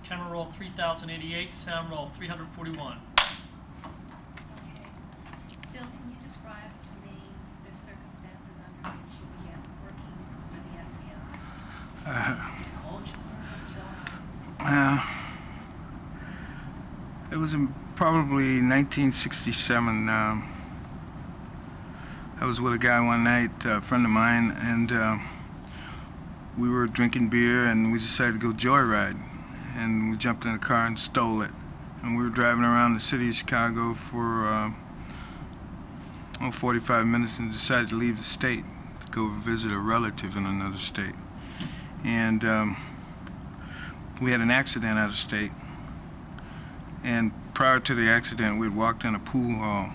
Camera roll 3088, sound roll 341. Okay. Bill, can you describe to me the circumstances under which you began working for the FBI? How old you were? It was in probably 1967. I was with a guy one night, a friend of mine, and we were drinking beer, and we decided to go joyride. And we jumped in a car and stole it. And we were driving around the city of Chicago for 45 minutes and decided to leave the state to go visit a relative in another state. And we had an accident out of state. And prior to the accident, we had walked in a pool hall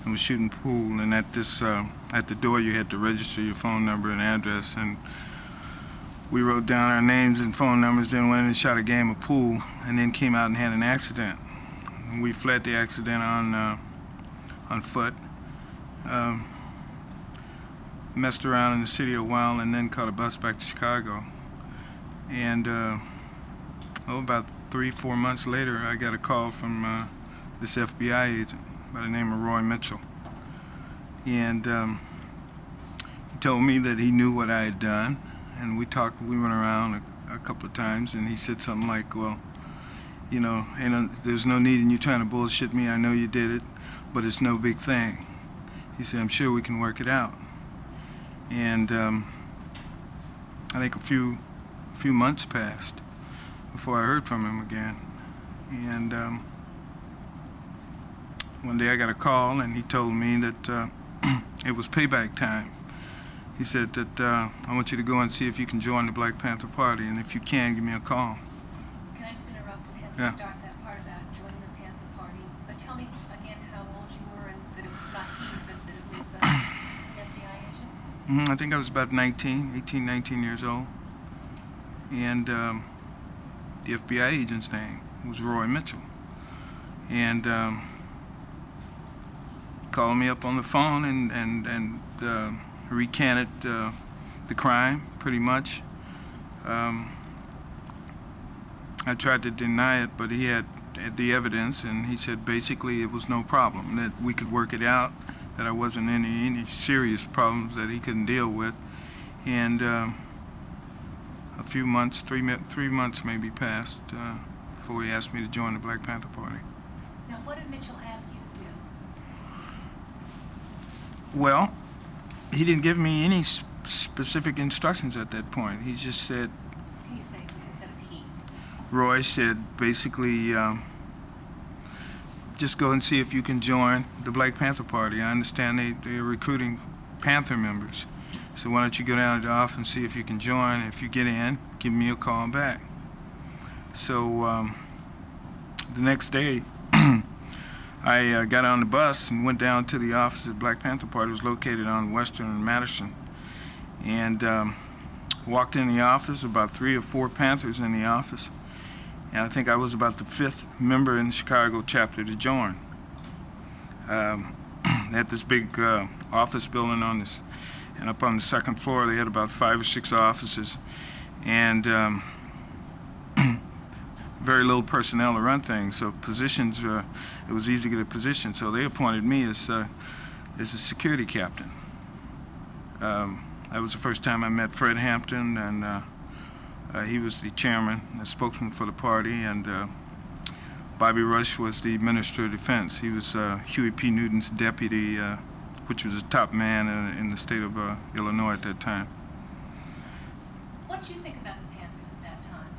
and was shooting pool. And at the door, you had to register your phone number and address. And we wrote down our names and phone numbers, then went in and shot a game of pool, and then came out and had an accident. We fled the accident on foot, messed around in the city a while, and then caught a bus back to Chicago. And about 3-4 months later, I got a call from this FBI agent by the name of Roy Mitchell. And he told me that he knew what I had done. And we went around a couple of times, and he said something like, well, you know, there's no need in you trying to bullshit me. I know you did it, but it's no big thing. He said, I'm sure we can work it out. And I think a few months passed before I heard from him again. And one day I got a call, and he told me that it was payback time. He said that I want you to go and see if you can join the Black Panther Party, and if you can, give me a call. Can I just interrupt and have Yeah. you start that part about joining the Panther Party? But tell me again how old you were and that it was not he, but that it was the FBI agent? I think I was about 18, 19 years old. And the FBI agent's name was Roy Mitchell. And he called me up on the phone and recanted the crime, pretty much. I tried to deny it, but he had the evidence, and he said basically it was no problem, that we could work it out, that I wasn't in any serious problems that he couldn't deal with. And a few months, 3 months maybe passed before he asked me to join the Black Panther Party. Now, what did Mitchell ask you to do? Well, he didn't give me any specific instructions at that point. He just said, Can you say instead of he? Roy said basically, just go and see if you can join the Black Panther Party. I understand they're recruiting Panther members. So why don't you go down to the office and see if you can join. If you get in, give me a call back. So the next day, I got on the bus and went down to the office of the Black Panther Party. It was located on Western and Madison. And walked in the office, about 3 or 4 Panthers in the office. And I think I was about the 5th member in the Chicago chapter to join. They had this big office building on this, and up on the 2nd floor they had about 5 or 6 offices. And very little personnel to run things, so positions, it was easy to get a position. So they appointed me as a security captain. That was the first time I met Fred Hampton, and he was the chairman, the spokesman for the party, and Bobby Rush was the Minister of Defense. He was Huey P. Newton's deputy, which was a top man in the state of Illinois at that time. What did you think about the Panthers at that time?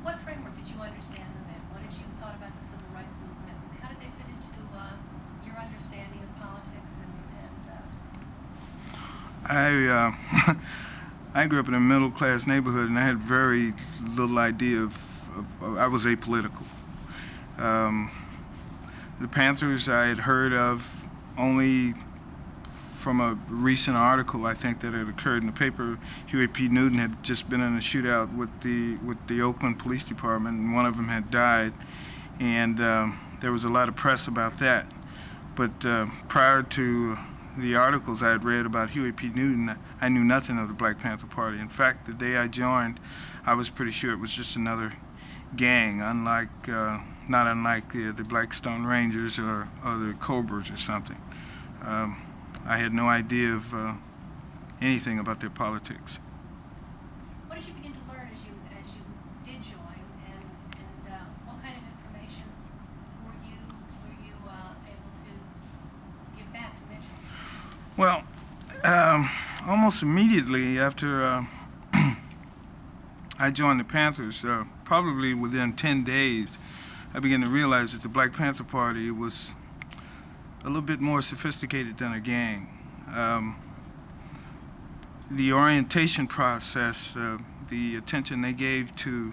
What framework did you understand them in? What did you thought about the civil rights movement? How did they fit into your understanding of politics I grew up in a middle-class neighborhood, and I had very little idea I was apolitical. The Panthers I had heard of only from a recent article, I think, that had occurred in the paper. Huey P. Newton had just been in a shootout with the Oakland Police Department, and one of them had died, and there was a lot of press about that. But prior to the articles I had read about Huey P. Newton, I knew nothing of the Black Panther Party. In fact, the day I joined, I was pretty sure it was just another gang, not unlike the Blackstone Rangers or the Cobras or something. I had no idea of anything about their politics. What did you begin to learn as you did join, and what kind of information were you able to give back to Mitchell? Well, almost immediately after I joined the Panthers, probably within 10 days, I began to realize that the Black Panther Party was a little bit more sophisticated than a gang. The orientation process, the attention they gave to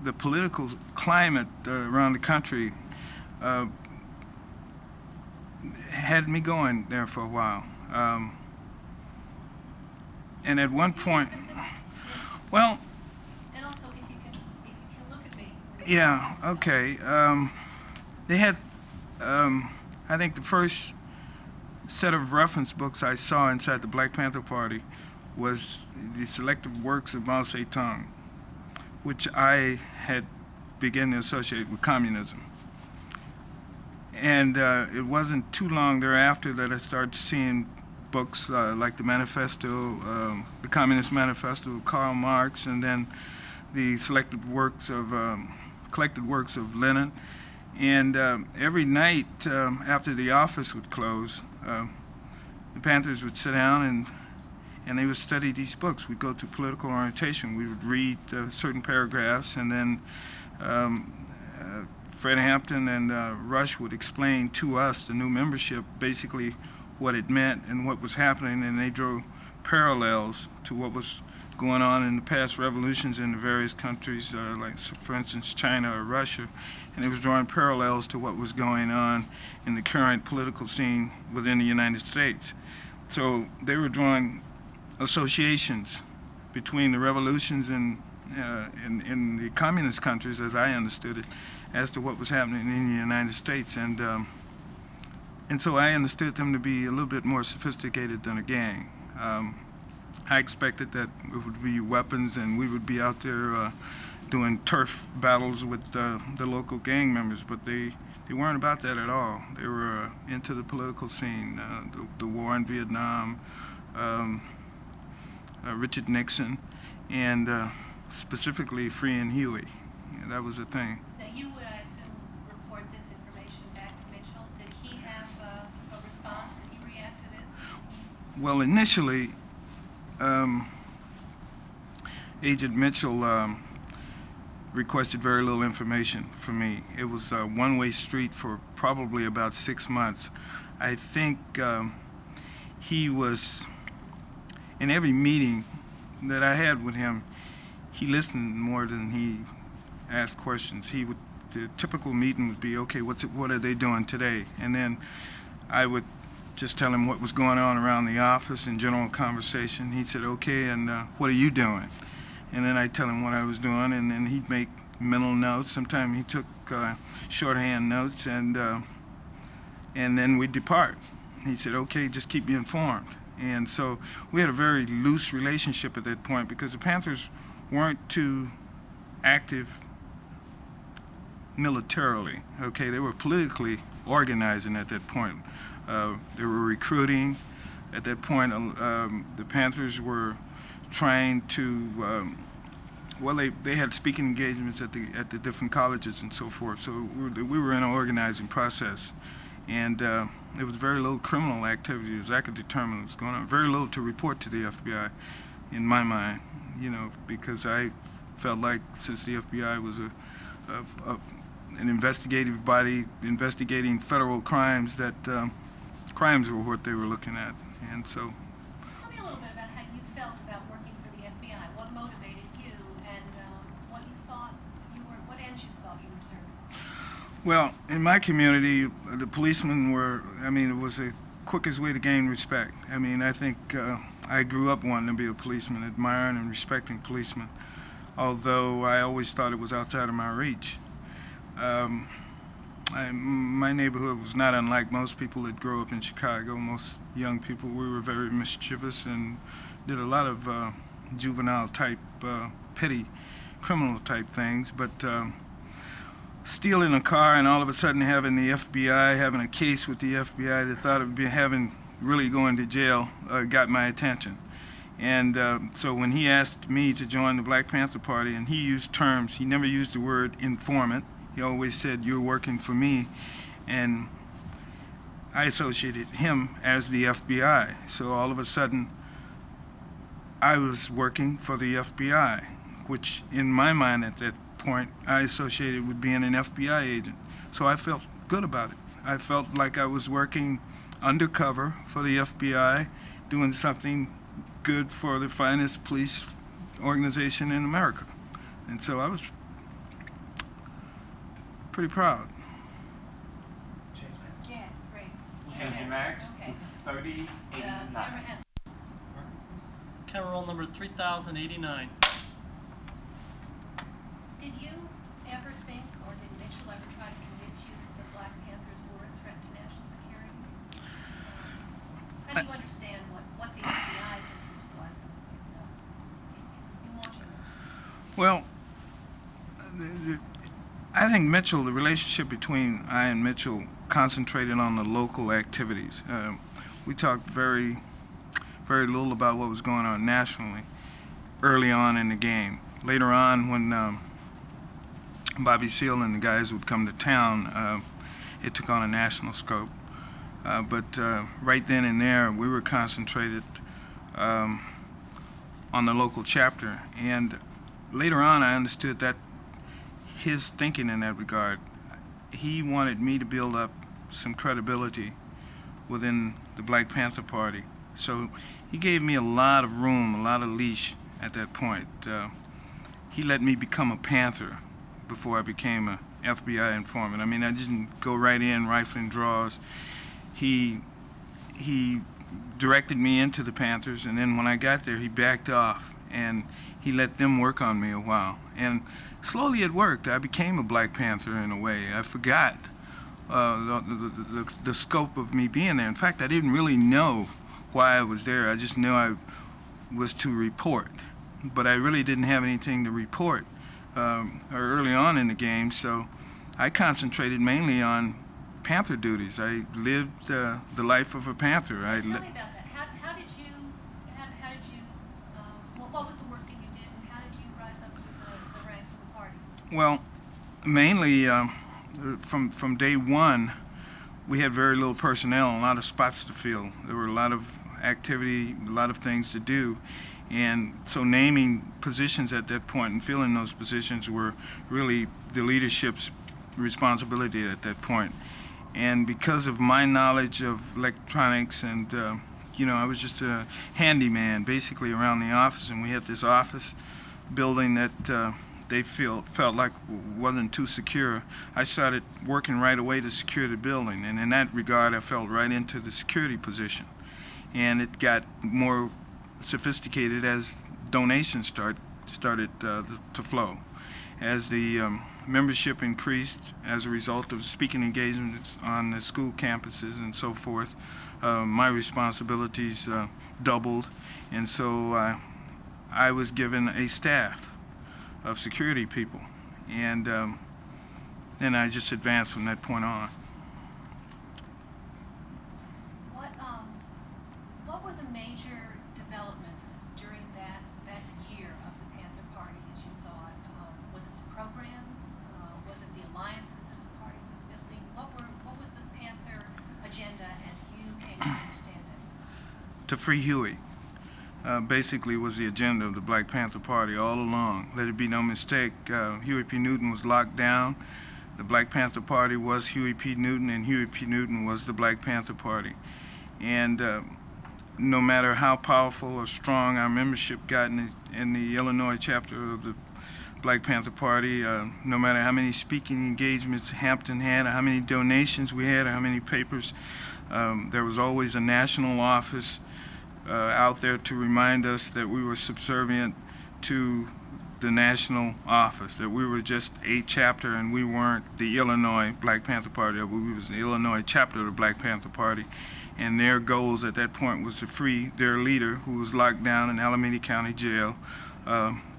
the political climate around the country had me going there for a while. And at one point, well, And also, if you can look at me. yeah, okay. They had, I think the first set of reference books I saw inside the Black Panther Party was the selected works of Mao Zedong, which I had begun to associate with communism. And it wasn't too long thereafter that I started seeing books like the Manifesto, the Communist Manifesto of Karl Marx, and then the collected works of Lenin. And every night after the office would close, the Panthers would sit down and they would study these books. We'd go through political orientation. We would read certain paragraphs, and then Fred Hampton and Rush would explain to us, the new membership, basically what it meant and what was happening, and they drew parallels to what was going on in the past revolutions in the various countries, like, for instance, China or Russia, and it was drawing parallels to what was going on in the current political scene within the United States. So they were drawing associations between the revolutions in the communist countries, as I understood it, as to what was happening in the United States, and so I understood them to be a little bit more sophisticated than a gang. I expected that it would be weapons and we would be out there doing turf battles with the local gang members, but they weren't about that at all. They were into the political scene, the war in Vietnam, Richard Nixon, and specifically freeing Huey. That was the thing. Now, you would, I assume, report this information back to Mitchell. Did he have a response? Did he react to this? Well, initially, Agent Mitchell requested very little information from me. It was a one-way street for probably about 6 months. I think he was, in every meeting that I had with him, he listened more than he asked questions. The typical meeting would be, okay, what are they doing today? And then I would just tell him what was going on around the office in general conversation. He said, okay, and what are you doing? And then I'd tell him what I was doing, and then he'd make mental notes. Sometimes he took shorthand notes, and then we'd depart. He said, okay, just keep me informed. And so we had a very loose relationship at that point because the Panthers weren't too active militarily, okay? They were politically organizing at that point. They were recruiting. At that point, the Panthers were trying to, well, they had speaking engagements at the different colleges and so forth. So we were in an organizing process. And there was very little criminal activity, as I could determine what was going on. Very little to report to the FBI, in my mind, because I felt like since the FBI was an investigative body investigating federal crimes, that crimes were what they were looking at. And so. Tell me a little bit about how you felt about working for the FBI. What motivated you, and what ends you thought you were serving? Well, in my community, the policemen were, it was the quickest way to gain respect. I think I grew up wanting to be a policeman, admiring and respecting policemen, although I always thought it was outside of my reach. My neighborhood was not unlike most people that grow up in Chicago. Most young people, we were very mischievous and did a lot of juvenile type, petty criminal type things. But stealing a car and all of a sudden having the FBI, having a case with the FBI, the thought of having really going to jail got my attention. And so when he asked me to join the Black Panther Party, and he used terms, he never used the word informant. He always said, "You're working for me." And I associated him as the FBI. So all of a sudden, I was working for the FBI, which in my mind at that point, I associated with being an FBI agent. So I felt good about it. I felt like I was working undercover for the FBI, doing something good for the finest police organization in America. And so I was pretty proud. Yeah, great. Change your max Okay. to 3089. Camera hand. Camera roll number 3089. Did you ever think, or did Mitchell ever try to convince you that the Black Panthers were a threat to national security? How do you understand what the FBI's interest was in Washington? Well, I think Mitchell, the relationship between I and Mitchell concentrated on the local activities. We talked very little about what was going on nationally early on in the game. Later on, when Bobby Seale and the guys would come to town, it took on a national scope. But right then and there, we were concentrated on the local chapter. And later on, I understood that his thinking in that regard, he wanted me to build up some credibility within the Black Panther Party. So he gave me a lot of room, a lot of leash at that point. He let me become a Panther before I became a FBI informant. I mean, I didn't go right in rifling draws. He directed me into the Panthers, and then when I got there, he backed off, and he let them work on me a while. And slowly it worked. I became a Black Panther in a way. I forgot the scope of me being there. In fact, I didn't really know why I was there. I just knew I was to report. But I really didn't have anything to report early on in the game, so I concentrated mainly on Panther duties. I lived the life of a Panther. Tell me about that. How did you, what was the work that you did, and how did you rise up through the ranks of the party? Well, mainly from day one, we had very little personnel, a lot of spots to fill. There were a lot of activity, a lot of things to do. And so naming positions at that point and filling those positions were really the leadership's responsibility at that point. And because of my knowledge of electronics and, I was just a handyman basically around the office, and we had this office building that they felt like wasn't too secure. I started working right away to secure the building, and in that regard I fell right into the security position. And it got more sophisticated as donations started to flow. As the membership increased as a result of speaking engagements on the school campuses and so forth, my responsibilities doubled, and so I was given a staff of security people, and then I just advanced from that point on. What were the major developments during that year of the Panther Party as you saw it? Was it the programs? Was it the alliances that the party was building? What was the Panther agenda as you came to understand it? To free Huey. Basically was the agenda of the Black Panther Party all along. Let it be no mistake, Huey P. Newton was locked down. The Black Panther Party was Huey P. Newton, and Huey P. Newton was the Black Panther Party. And no matter how powerful or strong our membership got in the Illinois chapter of the Black Panther Party, no matter how many speaking engagements Hampton had, or how many donations we had, or how many papers, there was always a national office out there to remind us that we were subservient to the national office, that we were just a chapter and we weren't the Illinois Black Panther Party, that we was the Illinois chapter of the Black Panther Party. And their goals at that point was to free their leader, who was locked down in Alameda County Jail,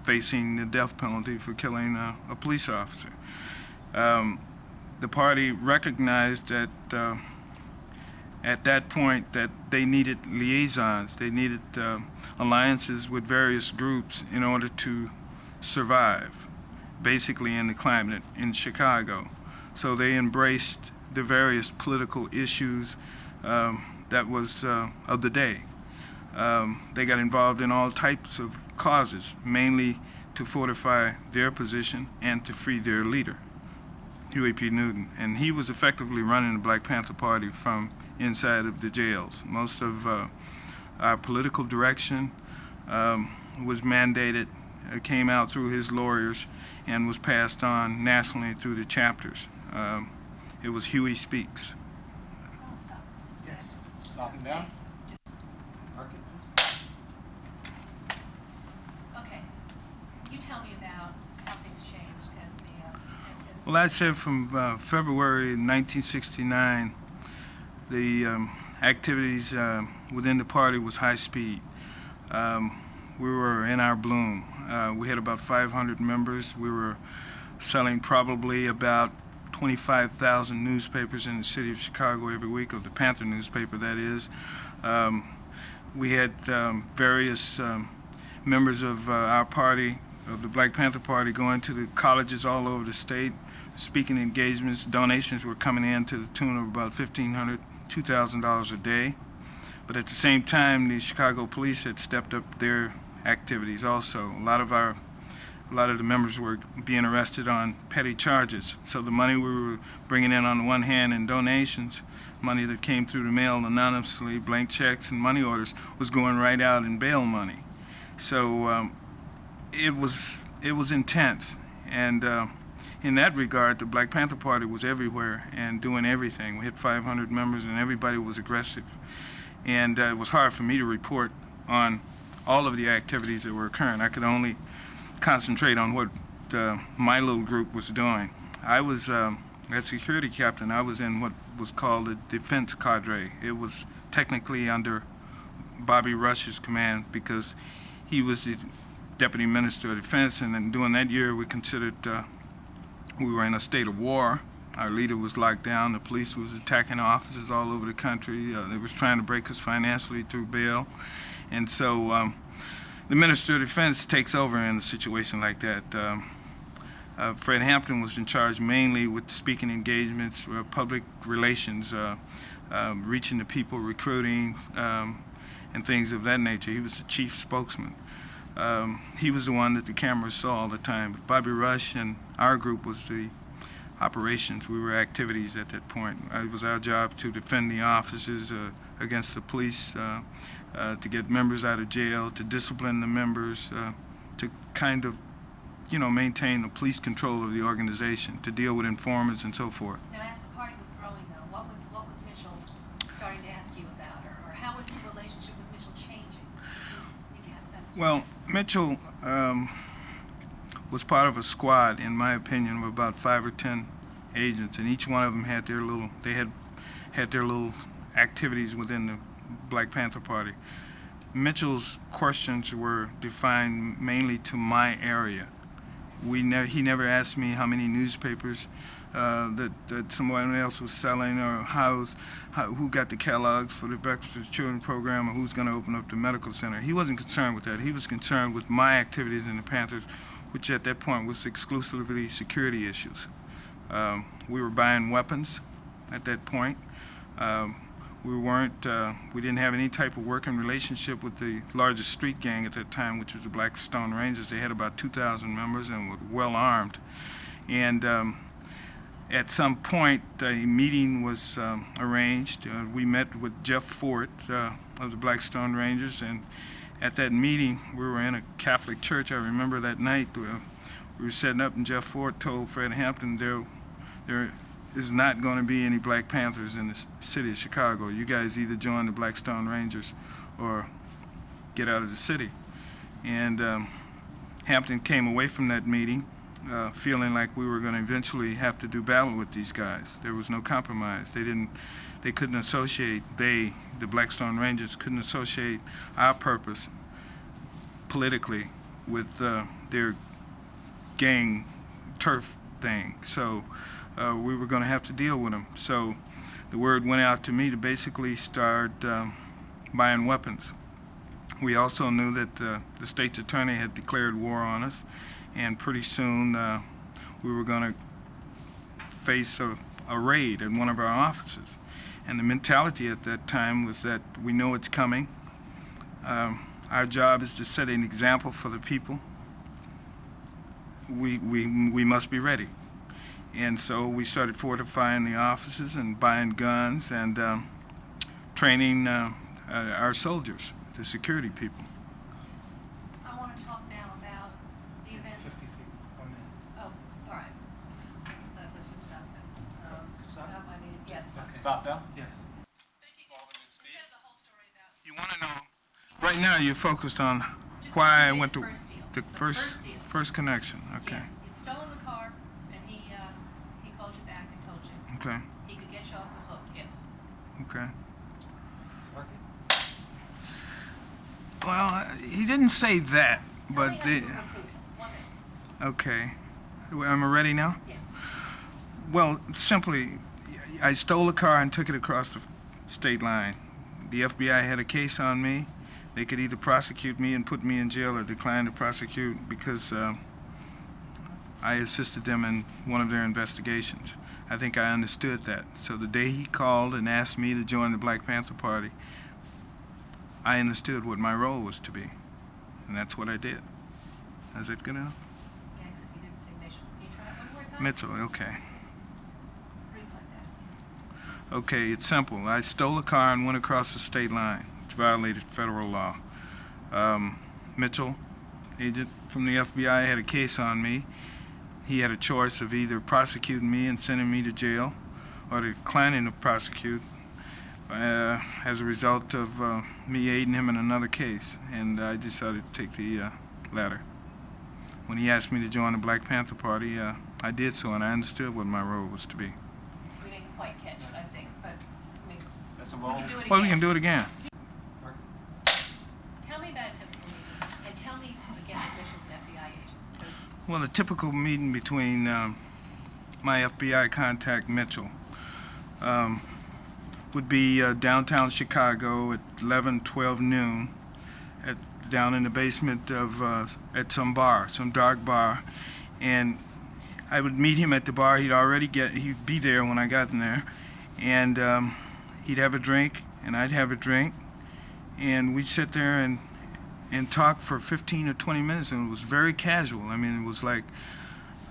facing the death penalty for killing a police officer. The party recognized that at that point that they needed liaisons, they needed alliances with various groups in order to survive, basically in the climate in Chicago. So they embraced the various political issues that was of the day. They got involved in all types of causes, mainly to fortify their position and to free their leader, Huey P. Newton. And he was effectively running the Black Panther Party from inside of the jails. Most of our political direction was mandated, came out through his lawyers, and was passed on nationally through the chapters. It was Huey Speaks. I'll stop just a Yes. second. Stop him down. Mark it, please. Okay. You tell me about how things changed as the as Well, I said from February 1969, the activities within the party was high speed. We were in our bloom. We had about 500 members. We were selling probably about 25,000 newspapers in the city of Chicago every week, of the Panther newspaper, that is. We had various members of our party, of the Black Panther Party, going to the colleges all over the state, speaking engagements. Donations were coming in to the tune of about $1,500, $2,000 a day. But at the same time, the Chicago police had stepped up their activities also. A lot of the members were being arrested on petty charges. So the money we were bringing in on the one hand in donations, money that came through the mail anonymously, blank checks and money orders, was going right out in bail money. So it was intense. And in that regard, the Black Panther Party was everywhere and doing everything. We had 500 members and everybody was aggressive. And it was hard for me to report on all of the activities that were occurring. I could only concentrate on what my little group was doing. I was, as security captain, I was in what was called the defense cadre. It was technically under Bobby Rush's command because he was the deputy minister of defense, and then during that year we considered we were in a state of war. Our leader was locked down. The police was attacking offices all over the country. They was trying to break us financially through bail. And so the Minister of Defense takes over in a situation like that. Fred Hampton was in charge mainly with speaking engagements, public relations, reaching the people, recruiting, and things of that nature. He was the chief spokesman. He was the one that the cameras saw all the time. But Bobby Rush and our group was the operations. We were activities at that point. It was our job to defend the offices against the police, to get members out of jail, to discipline the members, to kind of, maintain the police control of the organization, to deal with informants and so forth. Now, as the party was growing, though, what was Mitchell starting to ask you about, or how was your relationship with Mitchell changing? Well, Mitchell was part of a squad, in my opinion, of about 5 or 10 agents, and each one of them had their little activities within the Black Panther Party. Mitchell's questions were defined mainly to my area. He never asked me how many newspapers that someone else was selling, or who got the catalogs for the Breakfast of Children program, or who's going to open up the medical center. He wasn't concerned with that. He was concerned with my activities in the Panthers, which at that point was exclusively security issues. We were buying weapons at that point. We didn't have any type of working relationship with the largest street gang at that time, which was the Black Stone Rangers. They had about 2,000 members and were well armed. And at some point, a meeting was arranged. We met with Jeff Fort of the Black Stone Rangers, and at that meeting, we were in a Catholic church. I remember that night we were setting up, and Jeff Fort told Fred Hampton there is not going to be any Black Panthers in the city of Chicago. You guys either join the Black Stone Rangers or get out of the city. And Hampton came away from that meeting feeling like we were going to eventually have to do battle with these guys. There was no compromise. They couldn't associate, the Blackstone Rangers couldn't associate our purpose politically with their gang turf thing. So we were going to have to deal with them. So the word went out to me to basically start buying weapons. We also knew that the state's attorney had declared war on us, and pretty soon we were going to face a raid at one of our offices. And the mentality at that time was that we know it's coming. Our job is to set an example for the people. We must be ready. And so we started fortifying the offices and buying guns and training our soldiers, the security people. I want to talk now about the events. 50 feet, 1 minute. Oh, all right. Let's just stop that. Stop? I mean, yes. Okay. Stop now? Yes. But if you could present the whole story about. You want to know, right now you're focused on Just why I the went to first deal. the first deal. first connection. Okay. Yeah, you'd stolen the car, and he called you back and told you Okay. he could get you off the hook if. Okay. Mark it. Well, he didn't say that, but Tell me how you can prove it. 1 minute. okay. Am I ready now? Yeah. Well, simply, I stole a car and took it across the state line. The FBI had a case on me. They could either prosecute me and put me in jail or decline to prosecute because I assisted them in one of their investigations. I think I understood that. So the day he called and asked me to join the Black Panther Party, I understood what my role was to be, and that's what I did. Is that good enough? Yeah, except you didn't say Mitchell. Can you try it one more time? Mitchell, okay. Brief like that. Okay, it's simple. I stole a car and went across the state line, which violated federal law. Mitchell, agent from the FBI, had a case on me. He had a choice of either prosecuting me and sending me to jail or declining to prosecute as a result of me aiding him in another case. And I decided to take the latter. When he asked me to join the Black Panther Party, I did so, and I understood what my role was to be. We didn't quite catch it, I think, but I mean, That's a we roll. can do it again. Well, we can do it again. Mark it. Tell me about a typical meeting, and tell me again that Mitchell's an FBI agent. 'Cause Well, a typical meeting between my FBI contact, Mitchell, would be downtown Chicago at 11, 12 noon, down in the basement of at some bar, some dark bar, and I would meet him at the bar. He'd be there when I got in there, and he'd have a drink, and I'd have a drink, and we'd sit there and talk for 15 or 20 minutes, and it was very casual. I mean, it was like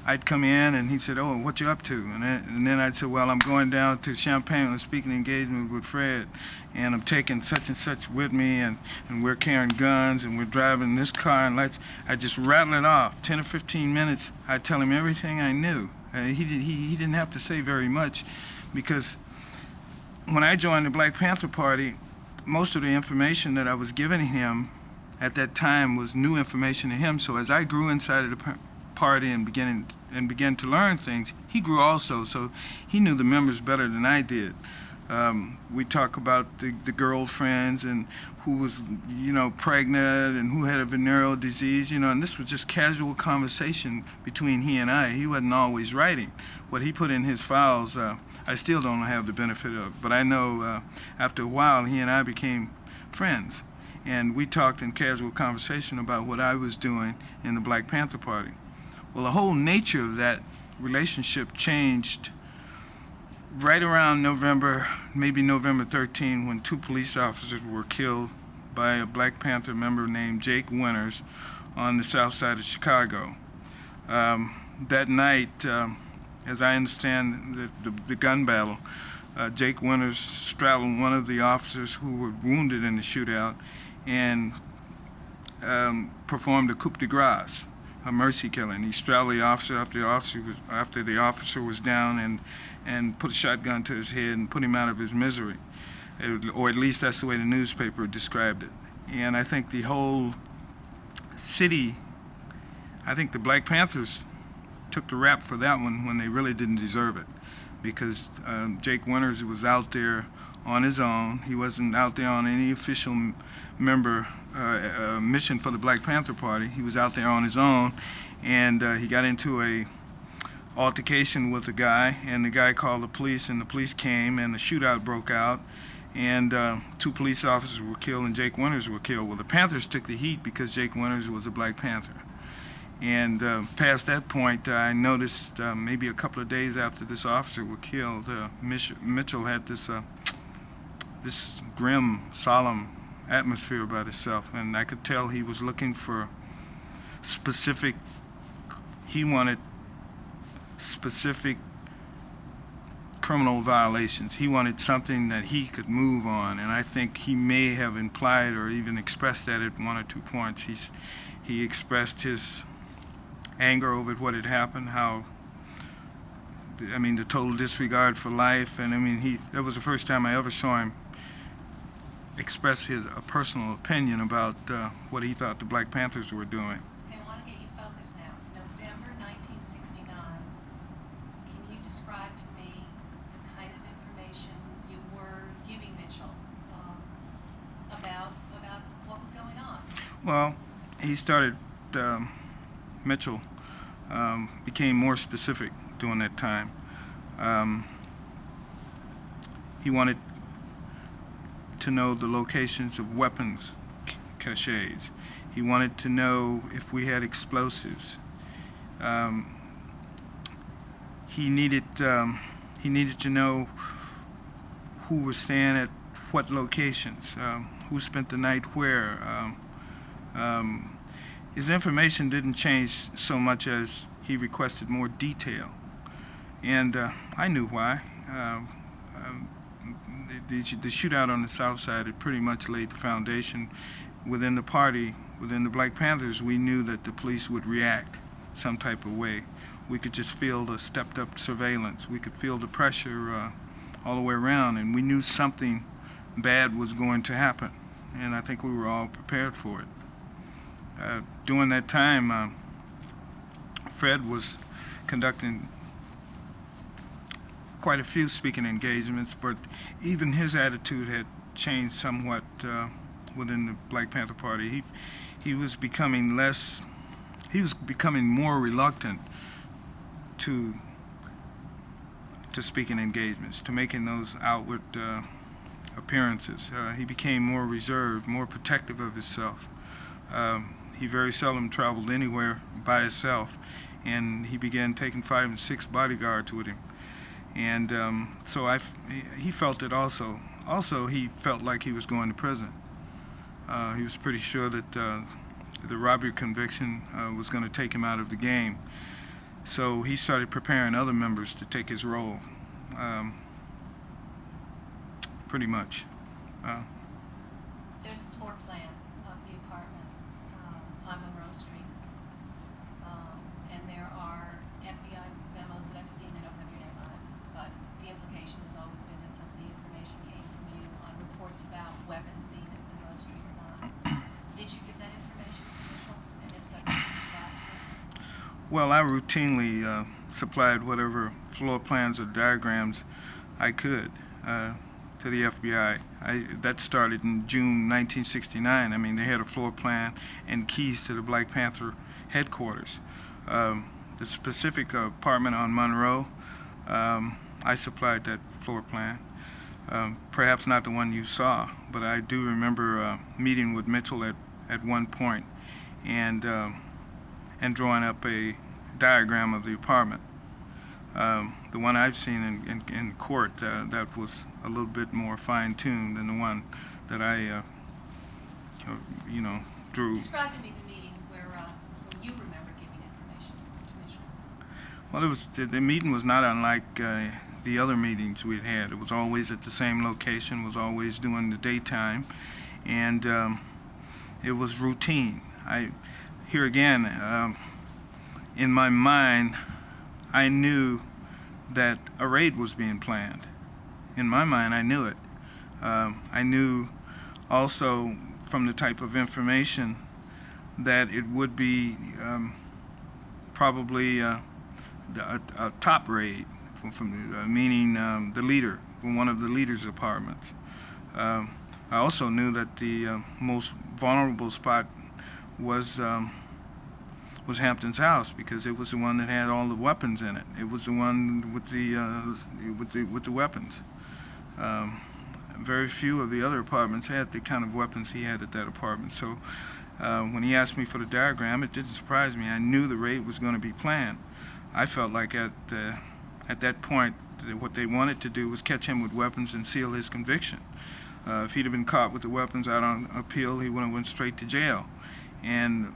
I'd come in, and he said, "Oh, what you up to?" And then I'd say, "Well, I'm going down to Champaign on a speaking engagement with Fred, and I'm taking such and such with me, and we're carrying guns, and we're driving this car, and I just rattle it off. 10 or 15 minutes, I'd tell him everything I knew. He didn't have to say very much, because when I joined the Black Panther Party, most of the information that I was giving him at that time was new information to him. So as I grew inside of the party and began to learn things, he grew also. So he knew the members better than I did. We talk about the girlfriends and who was, pregnant and who had a venereal disease, and this was just casual conversation between he and I. He wasn't always writing. What he put in his files, I still don't have the benefit of. But I know after a while, he and I became friends. And we talked in casual conversation about what I was doing in the Black Panther Party. Well, the whole nature of that relationship changed right around November, maybe November 13, when 2 police officers were killed by a Black Panther member named Jake Winters on the south side of Chicago. That night, as I understand the gun battle, Jake Winters straddled one of the officers who were wounded in the shootout and performed a coup de grace, a mercy killing. He straddled the officer after the officer was down and put a shotgun to his head and put him out of his misery. Or at least that's the way the newspaper described it. And I think the whole city I think the Black Panthers took the rap for that one when they really didn't deserve it, because Jake Winters was out there on his own. He wasn't out there on any official member mission for the Black Panther Party. He was out there on his own, and he got into a altercation with a guy, and the guy called the police, and the police came, and the shootout broke out, and 2 police officers were killed, and Jake Winters were killed. Well, the Panthers took the heat because Jake Winters was a Black Panther. And past that point, I noticed maybe a couple of days after this officer was killed, Mitchell had this grim, solemn atmosphere about himself, and I could tell he was looking for he wanted specific criminal violations. He wanted something that he could move on, and I think he may have implied or even expressed that at 1 or 2 points. He expressed his anger over what had happened, the total disregard for life, and that was the first time I ever saw him express a personal opinion about what he thought the Black Panthers were doing. Okay, I want to get you focused now. It's November 1969. Can you describe to me the kind of information you were giving Mitchell about what was going on? Well, he started, Mitchell became more specific during that time. He wanted to know the locations of weapons caches. He wanted to know if we had explosives. He needed to know who was staying at what locations, who spent the night where. His information didn't change so much as he requested more detail, and I knew why. The shootout on the South Side had pretty much laid the foundation. Within the party, within the Black Panthers, we knew that the police would react some type of way. We could just feel the stepped-up surveillance. We could feel the pressure all the way around, and we knew something bad was going to happen, and I think we were all prepared for it. During that time, Fred was conducting quite a few speaking engagements, but even his attitude had changed somewhat within the Black Panther Party. He was becoming more reluctant to speaking engagements, to making those outward appearances. He became more reserved, more protective of himself. He very seldom traveled anywhere by himself, and he began taking 5 and 6 bodyguards with him. And so he felt it also. Also, he felt like he was going to prison. He was pretty sure that the robbery conviction was going to take him out of the game. So he started preparing other members to take his role, pretty much. There's a floor plan of the apartment on Monroe Street, and there are FBI memos that I've seen. I don't have your name on it, but the implication has always been that some of the information came from you on reports about weapons being at Monroe Street or not. Did you give that information to Mitchell, and if so, can you describe to me? Well, I routinely supplied whatever floor plans or diagrams I could to the FBI. That started in June 1969. I mean, they had a floor plan and keys to the Black Panther headquarters. The specific apartment on Monroe, I supplied that floor plan. Perhaps not the one you saw, but I do remember meeting with Mitchell at one point and drawing up a diagram of the apartment. The one I've seen in court, that was a little bit more fine-tuned than the one that I, drew. Describe to me the meeting where you remember giving information to Mitchell. Well, the meeting was not unlike the other meetings we'd had. It was always at the same location, was always during the daytime, and it was routine. Here again, in my mind, I knew that a raid was being planned. In my mind, I knew it. I knew also from the type of information that it would be probably a top raid, meaning the leader, from one of the leader's apartments. I also knew that the most vulnerable spot was Hampton's house, because it was the one that had all the weapons in it. It was the one with the weapons. Very few of the other apartments had the kind of weapons he had at that apartment. So when he asked me for the diagram, it didn't surprise me. I knew the raid was going to be planned. I felt like at that point, what they wanted to do was catch him with weapons and seal his conviction. If he'd have been caught with the weapons out on appeal, he would have went straight to jail. And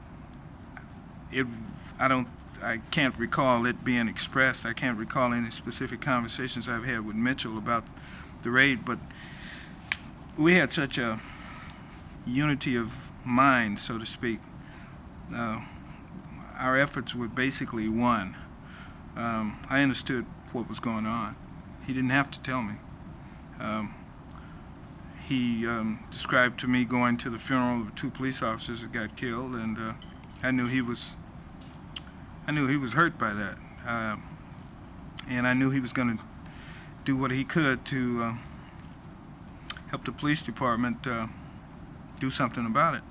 I can't recall it being expressed. I can't recall any specific conversations I've had with Mitchell about the raid, but we had such a unity of mind, so to speak. Our efforts were basically one. I understood what was going on. He didn't have to tell me. He described to me going to the funeral of 2 police officers that got killed, and I knew he was hurt by that, and I knew he was going to do what he could to help the police department do something about it.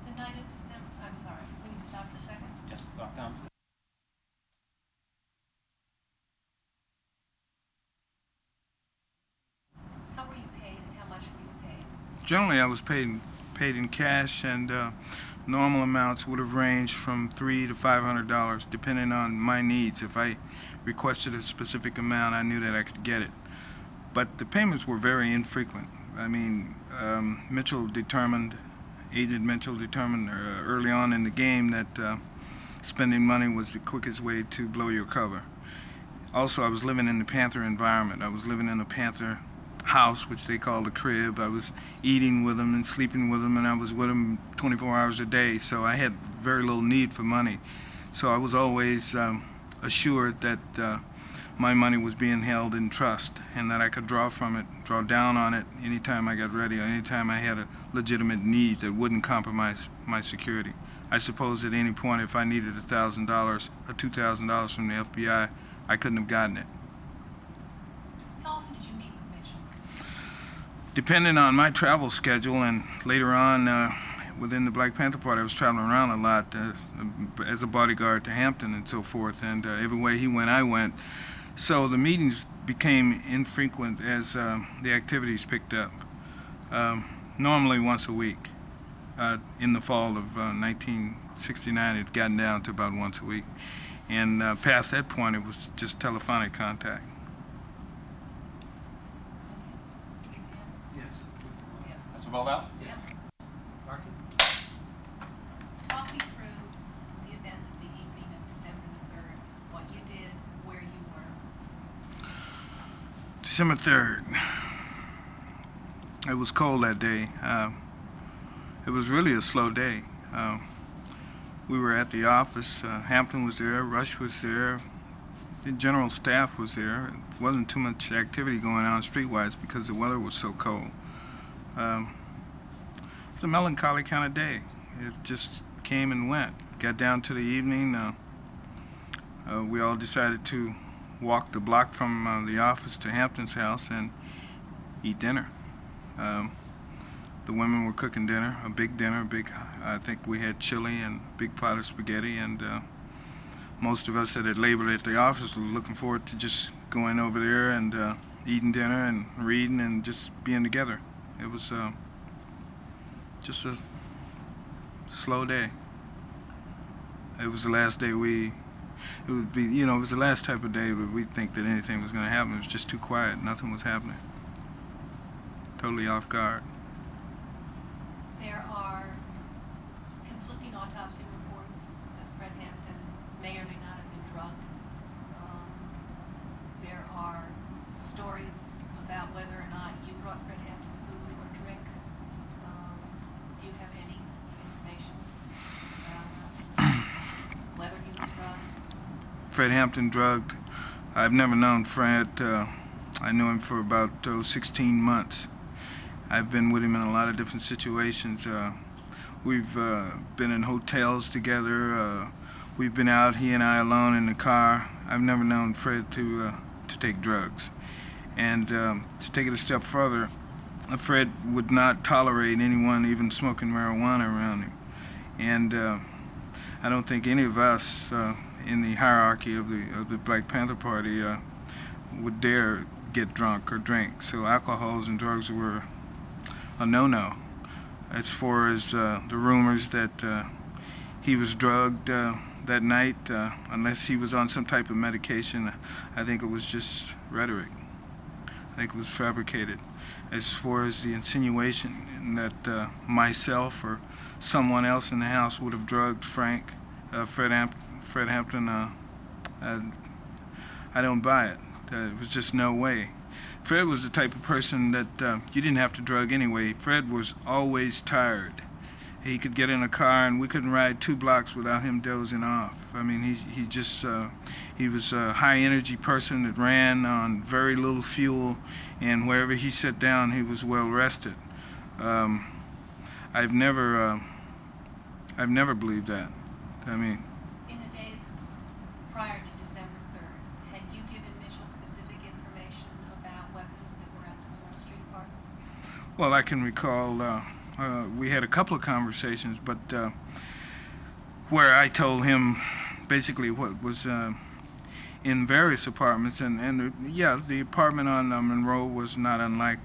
The night of December, I'm sorry, we need to stop for a second. Yes, lock down. How were you paid and how much were you paid? Generally, I was paid in cash, and normal amounts would have ranged from $300 to $500, depending on my needs. If I requested a specific amount, I knew that I could get it. But the payments were very infrequent. I mean, Agent Mitchell determined early on in the game that spending money was the quickest way to blow your cover. Also, I was living in the Panther environment. I was living in a Panther house, which they called a crib. I was eating with them and sleeping with them, and I was with them 24 hours a day, so I had very little need for money. So I was always assured that my money was being held in trust, and that I could draw down on it anytime I got ready, or anytime I had a legitimate need that wouldn't compromise my security. I suppose at any point, if I needed $1,000 or $2,000 from the FBI, I couldn't have gotten it. How often did you meet with Mitchell? Depending on my travel schedule, and later on within the Black Panther Party, I was traveling around a lot as a bodyguard to Hampton and so forth, and everywhere he went, I went. So the meetings became infrequent as the activities picked up. Normally once a week. In the fall of 1969, it had gotten down to about once a week. And past that point, it was just telephonic contact. Yes. Yeah. That's about out? Yes. Marky? Talk me through the events of the evening of December the 3rd, what you did, where you were. December 3rd. It was cold that day. It was really a slow day. We were at the office. Hampton was there, Rush was there, the general staff was there. It wasn't too much activity going on streetwise because the weather was so cold. It's a melancholy kind of day. It just came and went. Got down to the evening. We all decided to walk the block from the office to Hampton's house and eat dinner. The women were cooking dinner, a big dinner, I think we had chili and big pot of spaghetti, and most of us that had labored at the office were looking forward to just going over there and eating dinner and reading and just being together. It was just a slow day. It was the last day it was the last type of day that we'd think that anything was going to happen. It was just too quiet. Nothing was happening. Totally off guard. There are conflicting autopsy reports that Fred Hampton may or may not have been drugged. There are stories about whether or not you brought Fred Hampton food or drink. Do you have any information about whether he was drugged? Fred Hampton drugged. I've never known Fred. I knew him for about 16 months. I've been with him in a lot of different situations. We've been in hotels together. We've been out, he and I alone in the car. I've never known Fred to take drugs. And to take it a step further, Fred would not tolerate anyone even smoking marijuana around him. And I don't think any of us in the hierarchy of the Black Panther Party would dare get drunk or drink. So alcohols and drugs were a no-no. As far as the rumors that he was drugged that night, unless he was on some type of medication, I think it was just rhetoric. I think it was fabricated. As far as the insinuation that myself or someone else in the house would have drugged Fred Hampton, I don't buy it. There was just no way. Fred was the type of person that you didn't have to drug anyway. Fred was always tired. He could get in a car and we couldn't ride 2 blocks without him dozing off. I mean, he was a high energy person that ran on very little fuel, and wherever he sat down, he was well rested. I've never believed that. I mean, In the days prior to December 3rd, had you given Mitchell specific information about weapons that were at the Monroe Street Park? well, I can recall we had a couple of conversations, but where I told him basically what was in various apartments, and yeah, the apartment on Monroe was not unlike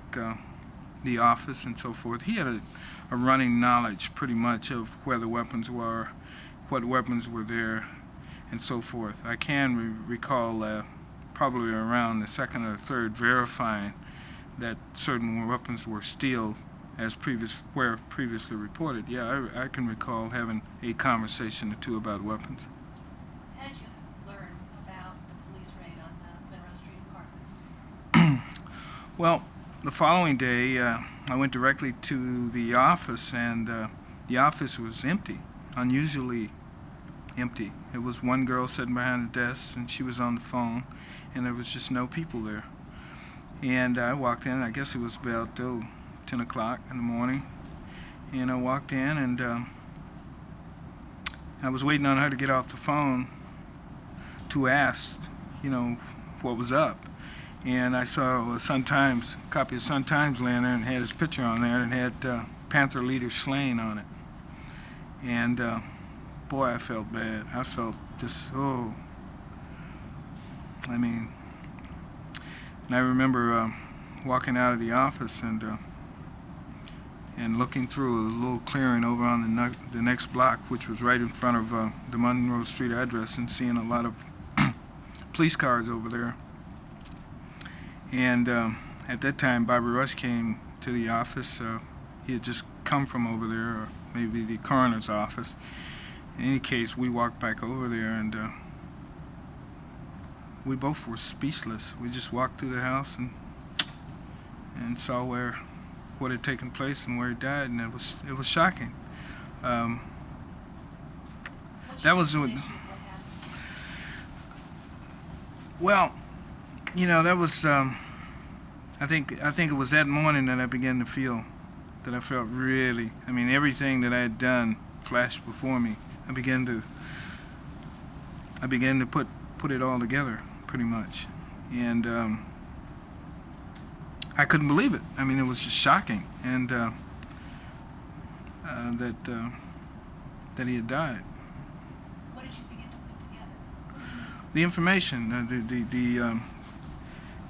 the office and so forth. He had a running knowledge pretty much of where the weapons were, what weapons were there, and so forth. I can recall probably around the second or third verifying that certain weapons were steel as previously reported. Yeah, I can recall having a conversation or two about weapons. How did you learn about the police raid on the Monroe Street apartment? Well, the following day, I went directly to the office, and the office was empty, unusually empty. It was one girl sitting behind the desk, and she was on the phone, and there was just no people there. And I walked in, I guess it was about 10 o'clock in the morning, and I walked in, and I was waiting on her to get off the phone to ask, what was up. And I saw a copy of Sun-Times laying there, and had his picture on there, and had Panther leader slain on it. And boy, I felt bad. I felt just, and I remember walking out of the office and looking through a little clearing over on the next block, which was right in front of the Monroe Street address, and seeing a lot of police cars over there. And at that time, Bobby Rush came to the office. He had just come from over there, or maybe the coroner's office. In any case, we walked back over there, and we both were speechless. We just walked through the house and saw what had taken place and where he died, and it was shocking. What's That your was what. explanation of what happened? Well, that was. I think it was that morning that I began to feel that I felt really. I mean, everything that I had done flashed before me. I began to put it all together, pretty much, and I couldn't believe it. I mean, it was just shocking, and that he had died. What did you begin to put together? The information,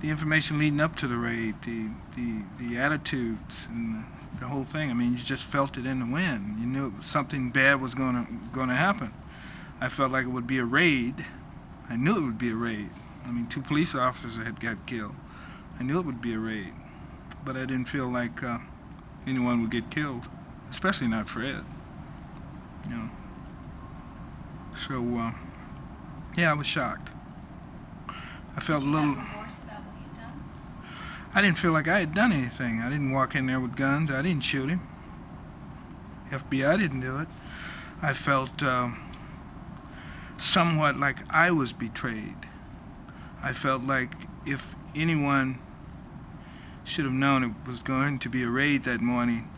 the information leading up to the raid, the attitudes, and the whole thing. I mean, you just felt it in the wind. You knew something bad was going to happen. I felt like it would be a raid. I knew it would be a raid. I mean, 2 police officers had got killed. I knew it would be a raid, but I didn't feel like anyone would get killed, especially not Fred. So, yeah, I was shocked. I felt a Did you little. have remorse about what you'd done? I didn't feel like I had done anything. I didn't walk in there with guns. I didn't shoot him. FBI didn't do it. I felt somewhat like I was betrayed. I felt like if anyone should have known it was going to be a raid that morning,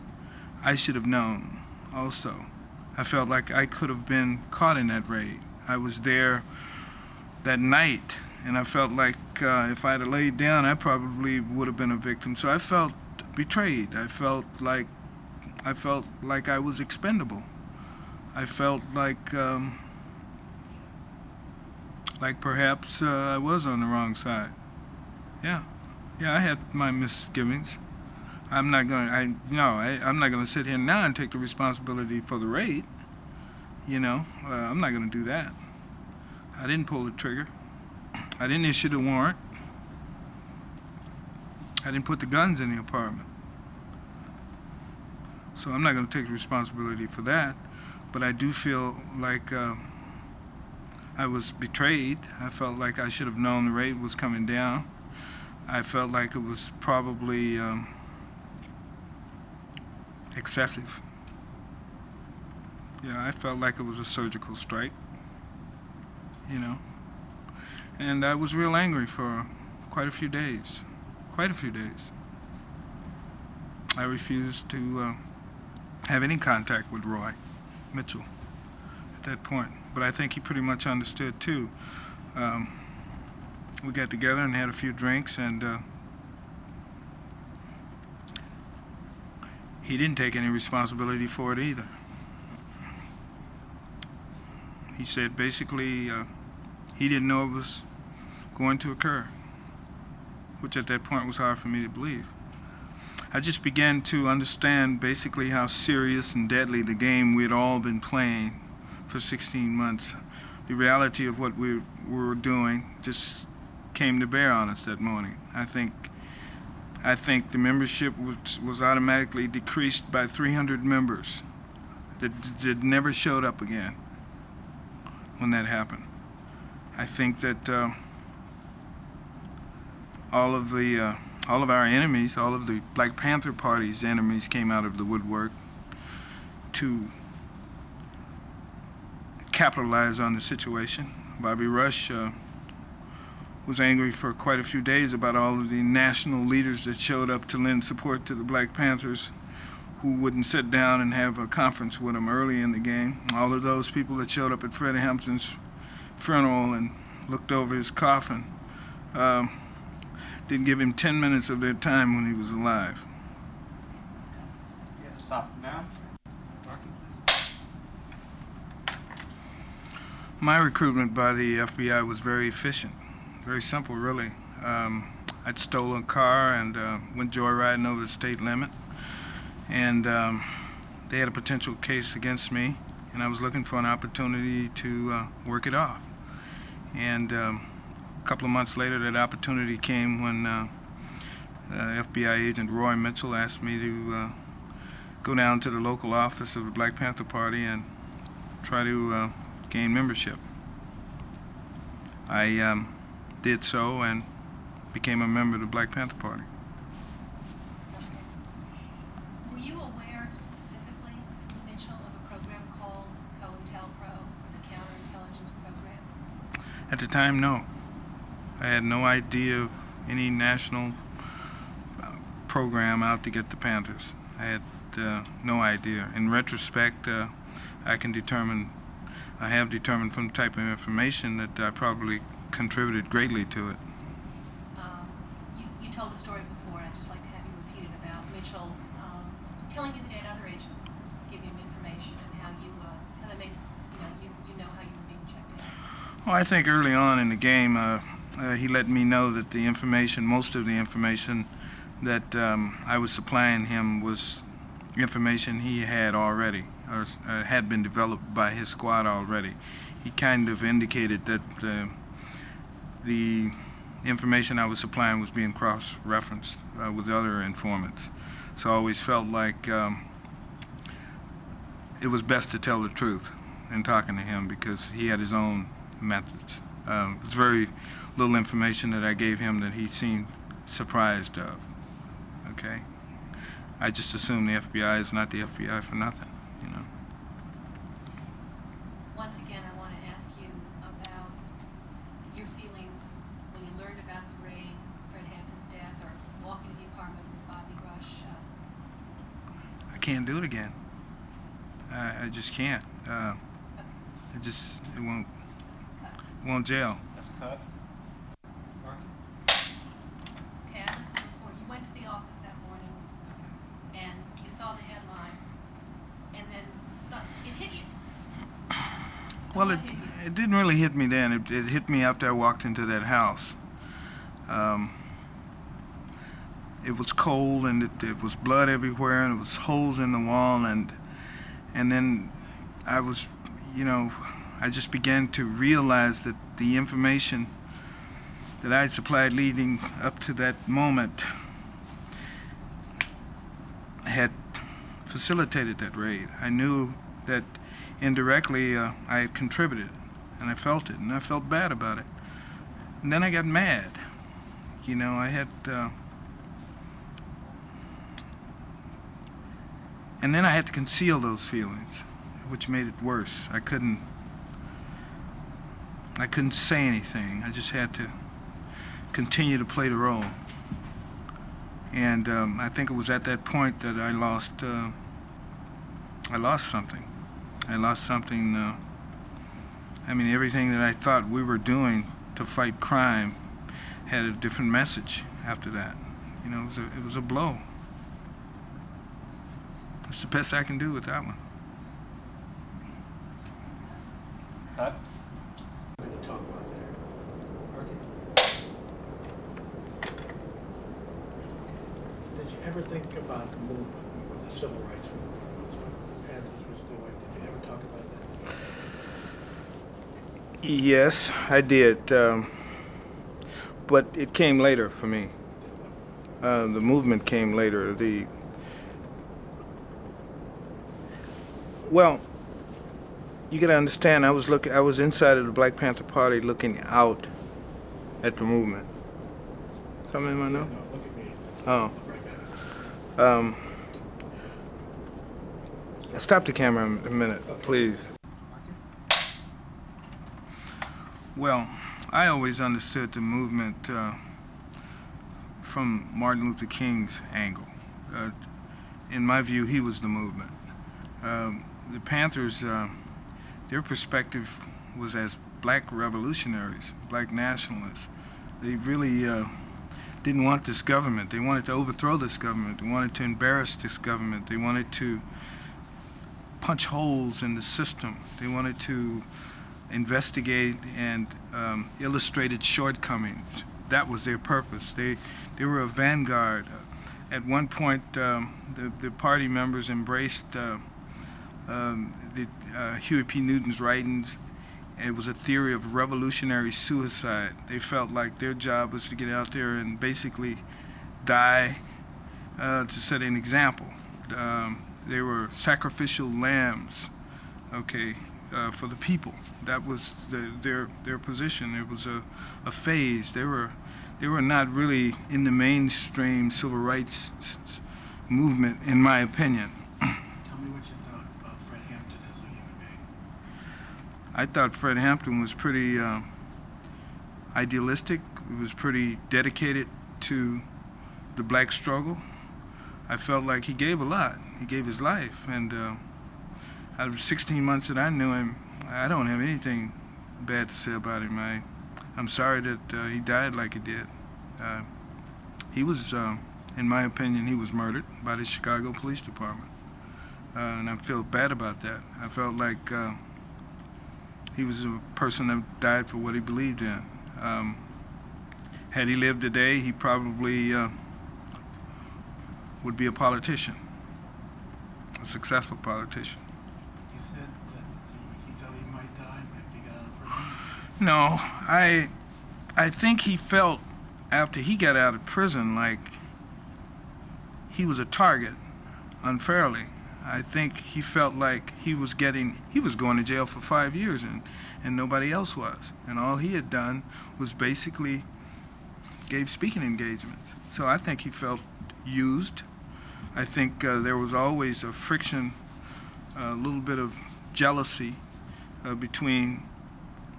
I should have known also. I felt like I could have been caught in that raid. I was there that night, and I felt like if I had laid down, I probably would have been a victim. So I felt betrayed. I felt like I was expendable. I felt like perhaps I was on the wrong side. Yeah, I had my misgivings. I'm not gonna sit here now and take the responsibility for the raid. I'm not gonna do that. I didn't pull the trigger. I didn't issue the warrant. I didn't put the guns in the apartment. So I'm not gonna take the responsibility for that. But I do feel like I was betrayed. I felt like I should have known the raid was coming down. I felt like it was probably excessive. Yeah, I felt like it was a surgical strike, And I was real angry for quite a few days. I refused to have any contact with Roy Mitchell at that point. But I think he pretty much understood too. We got together and had a few drinks, and he didn't take any responsibility for it either. He said basically he didn't know it was going to occur, which at that point was hard for me to believe. I just began to understand basically how serious and deadly the game we had all been playing for 16 months. The reality of what we were doing just came to bear on us that morning. I think the membership was automatically decreased by 300 members that never showed up again when that happened. I think that all of our enemies, all of the Black Panther Party's enemies came out of the woodwork to capitalize on the situation. Bobby Rush was angry for quite a few days about all of the national leaders that showed up to lend support to the Black Panthers, who wouldn't sit down and have a conference with him early in the game. All of those people that showed up at Fred Hampton's funeral and looked over his coffin didn't give him 10 minutes of their time when he was alive. Stop now. My recruitment by the FBI was very efficient, very simple, really. I'd stolen a car and went joyriding over the state limit, and they had a potential case against me, and I was looking for an opportunity to work it off. And a couple of months later, that opportunity came when FBI agent Roy Mitchell asked me to go down to the local office of the Black Panther Party and try to gain membership. I did so and became a member of the Black Panther Party. Okay. Were you aware specifically through Mitchell of a program called COINTELPRO, the counterintelligence program? At the time, no. I had no idea of any national program out to get the Panthers. I had no idea. In retrospect, I have determined from the type of information that I probably contributed greatly to it. You told the story before, and I'd just like to have you repeat it about Mitchell telling you that he had other agents give him information and how that made you know how you were being checked out. Well, I think early on in the game, he let me know that the information, most of the information that I was supplying him was information he had already, or had been developed by his squad already. He kind of indicated that the information I was supplying was being cross-referenced with other informants. So I always felt like it was best to tell the truth in talking to him because he had his own methods. It was very little information that I gave him that he seemed surprised of. Okay? I just assume the FBI is not the FBI for nothing, Once again, I want to ask you about your feelings when you learned about the raid, Fred Hampton's death, or walking to the apartment with Bobby Rush. I can't do it again. I just can't. It Want jail. That's a cut. Mark Okay, I listened before. You went to the office that morning and you saw the headline and then it hit you. Well, What it hit you? it didn't really hit me then. It hit me after I walked into that house. It was cold and it was blood everywhere and it was holes in the wall and then I was, I just began to realize that the information that I supplied leading up to that moment had facilitated that raid. I knew that indirectly I had contributed, and I felt it, and I felt bad about it. And then I got mad. I had... and then I had to conceal those feelings, which made it worse. I couldn't say anything. I just had to continue to play the role. And I think it was at that point that I lost something. I lost something. Everything that I thought we were doing to fight crime had a different message after that. It was a blow. That's the best I can do with that one. cut. We can talk about that. Mark Did you ever think about the movement, the civil rights movement, what the Panthers was doing? Did you ever talk about that? Yes, I did. But it came later for me. The movement came later. Well, you got to understand. I was inside of the Black Panther Party, looking out at the movement. Something I know? No, look at me. Oh. Right back. Stop the camera a minute, please. Well, I always understood the movement from Martin Luther King's angle. In my view, he was the movement. The Panthers, their perspective was as black revolutionaries, black nationalists. They really didn't want this government. They wanted to overthrow this government. They wanted to embarrass this government. They wanted to punch holes in the system. They wanted to investigate and illustrate its shortcomings. That was their purpose. They were a vanguard. At one point, the party members embraced Huey P. Newton's writings. It was a theory of revolutionary suicide. They felt like their job was to get out there and basically die to set an example. They were sacrificial lambs, for the people. That was their position. It was a phase. They were not really in the mainstream civil rights movement, in my opinion. Tell me what you thought about Fred Hampton as a human being. I thought Fred Hampton was pretty idealistic. He was pretty dedicated to the black struggle. I felt like he gave a lot. He gave his life, and out of 16 months that I knew him, I don't have anything bad to say about him. I'm sorry that he died like he did. He was, in my opinion, he was murdered by the Chicago Police Department, and I feel bad about that. I felt like he was a person that died for what he believed in. Had he lived today, he probably would be a politician, a successful politician. You said that he thought he might die after he got out of prison. No, I think he felt after he got out of prison like he was a target unfairly. I think he felt like he was going to jail for 5 years and nobody else was. And all he had done was basically gave speaking engagements. So I think he felt used. I think there was always a friction, a little bit of jealousy between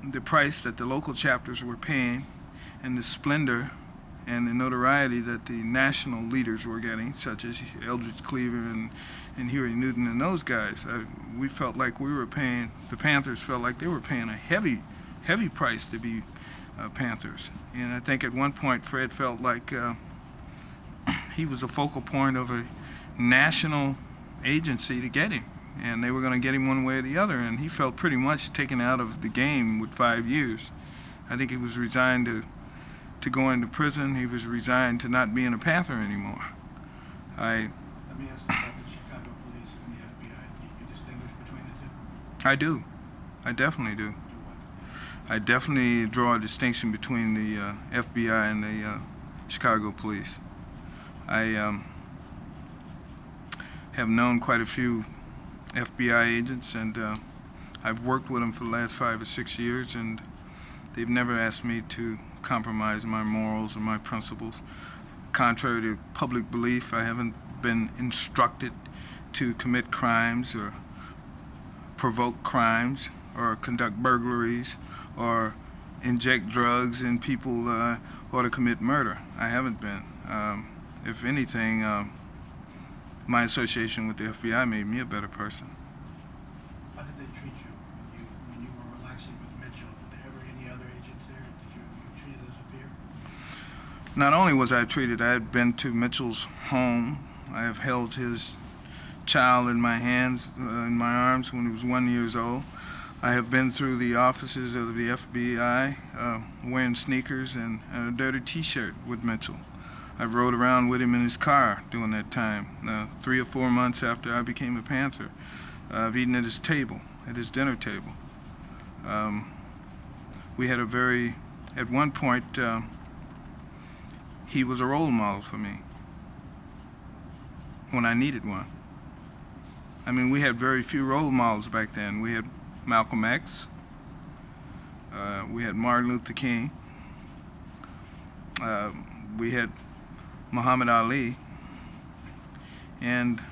the price that the local chapters were paying and the splendor and the notoriety that the national leaders were getting, such as Eldridge Cleaver and Huey Newton and those guys. We felt like we were paying, the Panthers felt like they were paying a heavy heavy price to be Panthers. And I think at one point Fred felt like he was a focal point of a national agency to get him, and they were going to get him one way or the other, and he felt pretty much taken out of the game with 5 years. I think he was resigned to go into prison. He was resigned to not being a Panther anymore. Let me ask you about the Chicago police and the FBI. Do you distinguish between the two? I do. I definitely do. Do what? I definitely draw a distinction between the FBI and the Chicago police. I have known quite a few FBI agents, and I've worked with them for the last 5 or 6 years, and they've never asked me to compromise my morals or my principles. Contrary to public belief, I haven't been instructed to commit crimes or provoke crimes or conduct burglaries or inject drugs in people or to commit murder. I haven't been. If anything, my association with the FBI made me a better person. How did they treat you when you were relaxing with Mitchell? Were there ever any other agents there? Did you treat it as a peer? Not only was I treated, I had been to Mitchell's home. I have held his child in my hands, in my arms when he was 1 year old. I have been through the offices of the FBI wearing sneakers and a dirty T-shirt with Mitchell. I've rode around with him in his car during that time, 3 or 4 months after I became a Panther. I've eaten at his table, at his dinner table. We had at one point, he was a role model for me when I needed one. I mean, we had very few role models back then. We had Malcolm X, we had Martin Luther King, we had Muhammad Ali, and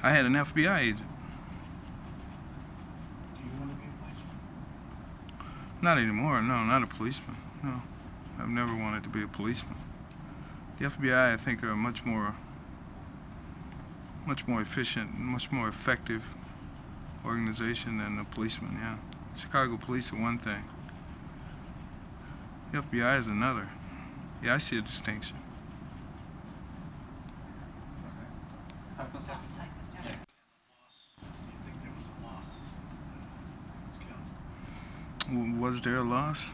I had an FBI agent. Do you want to be a policeman? Not anymore, no, not a policeman, no. I've never wanted to be a policeman. The FBI, I think, are much more efficient, much more effective organization than the policeman, yeah. Chicago police are one thing. The FBI is another. Yeah, I see a distinction. Stop the typist. Yeah. Loss? Do you think there was a loss? He was killed. Was there a loss?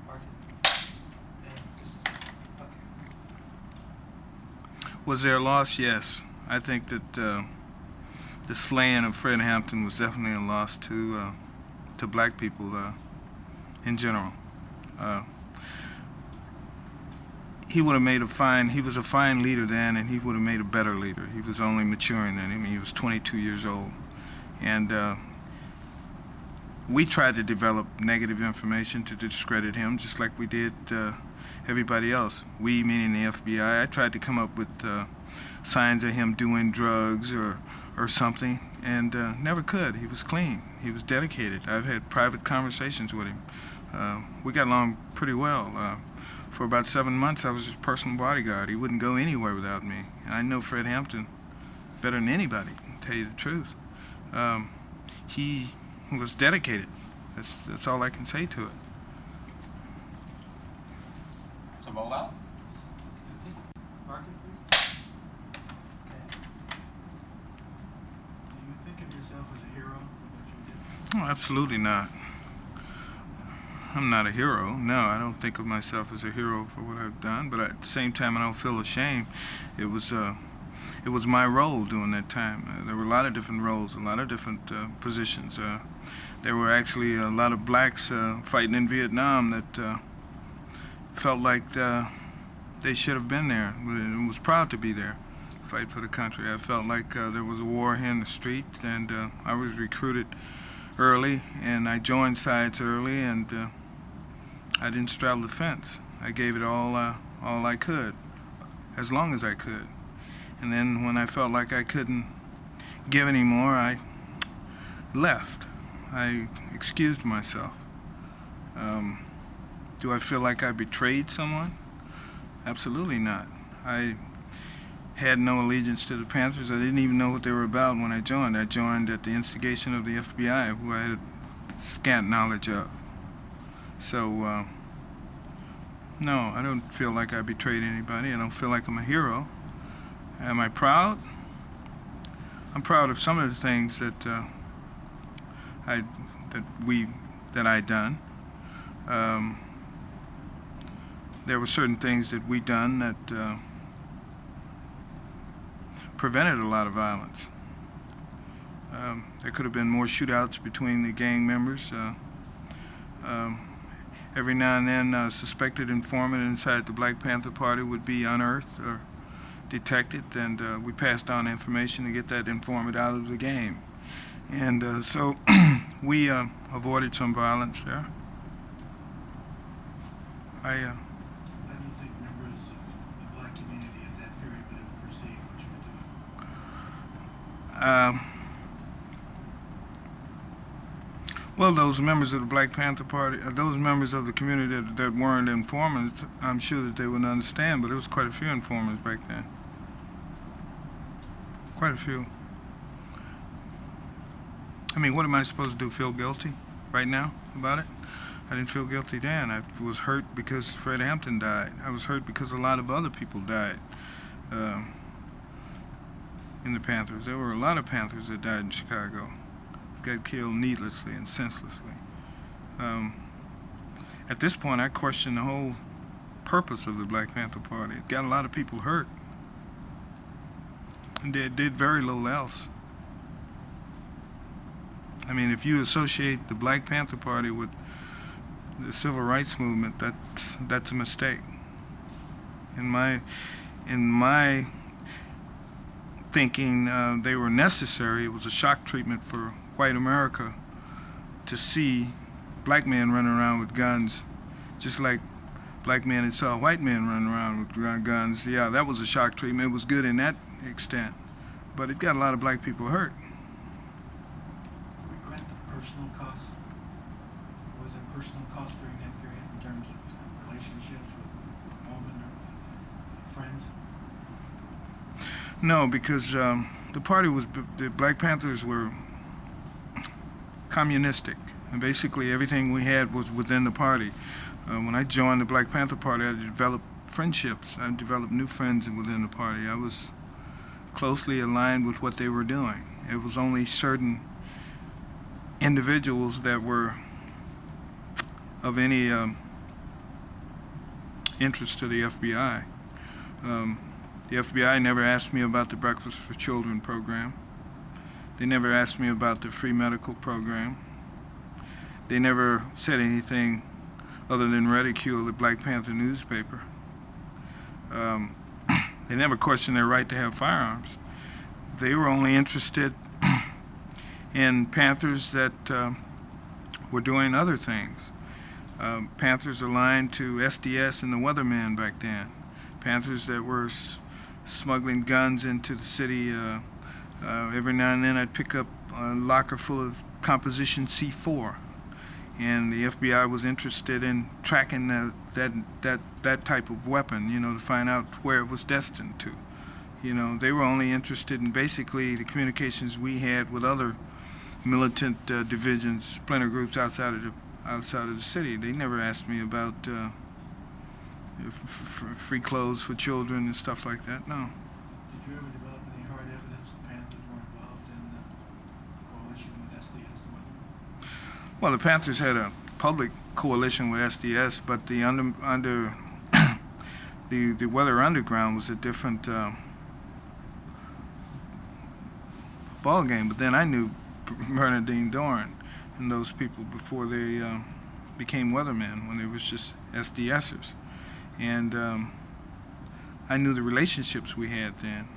Mark Just a second. Okay. Was there a loss? Yes. I think that the slaying of Fred Hampton was definitely a loss to black people in general. He would have made he was a fine leader then, and he would have made a better leader. He was only maturing then. I mean, he was 22 years old. And we tried to develop negative information to discredit him, just like we did everybody else. We, meaning the FBI, I tried to come up with signs of him doing drugs or something, and never could. He was clean. He was dedicated. I've had private conversations with him. We got along pretty well. For about 7 months, I was his personal bodyguard. He wouldn't go anywhere without me. And I know Fred Hampton better than anybody, to tell you the truth. He was dedicated. That's all I can say to it. So roll out. Mark it, please. Okay. Do you think of yourself as a hero for what you did? Oh, absolutely not. I'm not a hero. No, I don't think of myself as a hero for what I've done, but at the same time, I don't feel ashamed. It was my role during that time. There were a lot of different roles, a lot of different positions. There were actually a lot of blacks fighting in Vietnam that felt like they should have been there and was proud to be there, fight for the country. I felt like there was a war here in the street, and I was recruited early, and I joined sides early, and I didn't straddle the fence. I gave it all I could, as long as I could. And then when I felt like I couldn't give anymore, I left. I excused myself. Do I feel like I betrayed someone? Absolutely not. I had no allegiance to the Panthers. I didn't even know what they were about when I joined. I joined at the instigation of the FBI, who I had scant knowledge of. So, no, I don't feel like I betrayed anybody. I don't feel like I'm a hero. Am I proud? I'm proud of some of the things that I done. There were certain things that we done that prevented a lot of violence. There could have been more shootouts between the gang members. Every now and then, a suspected informant inside the Black Panther Party would be unearthed or detected, and we passed on information to get that informant out of the game. And so we avoided some violence there. How do you think members of the black community at that period would have perceived what you were doing? Well, those members of the Black Panther Party, those members of the community that weren't informants, I'm sure that they would understand, but there was quite a few informants back then. Quite a few. I mean, what am I supposed to do, feel guilty right now about it? I didn't feel guilty then. I was hurt because Fred Hampton died. I was hurt because a lot of other people died in the Panthers. There were a lot of Panthers that died in Chicago, got killed needlessly and senselessly. At this point, I question the whole purpose of the Black Panther Party. It got a lot of people hurt, and they did very little else. I mean, if you associate the Black Panther Party with the civil rights movement, that's a mistake. In my thinking, they were necessary. It was a shock treatment for white America to see black men running around with guns, just like black men had saw white men running around with guns. Yeah, that was a shock treatment. It was good in that extent, but it got a lot of black people hurt. Regret the personal costs? Was there personal cost during that period in terms of relationships with women or with friends? No, because the Black Panthers were communistic, and basically everything we had was within the party. When I joined the Black Panther Party, I developed friendships. I developed new friends within the party. I was closely aligned with what they were doing. It was only certain individuals that were of any interest to the FBI. The FBI never asked me about the Breakfast for Children program. They never asked me about the free medical program. They never said anything other than ridicule the Black Panther newspaper. They never questioned their right to have firearms. They were only interested in Panthers that were doing other things. Panthers aligned to SDS and the Weathermen back then. Panthers that were smuggling guns into the city. Every now and then I'd pick up a locker full of composition C4, and the FBI was interested in tracking that type of weapon, you know, to find out where it was destined to. You know, they were only interested in basically the communications we had with other militant divisions, splinter groups outside of the city. They never asked me about free clothes for children and stuff like that. No. Did you ever develop any hard evidence the Panthers were involved in the coalition with SDS? Well, the Panthers had a public coalition with SDS, but the the Weather Underground was a different ball game. But then I knew Bernardine Doran and those people before they became weathermen, when they was just SDSers. And I knew the relationships we had then,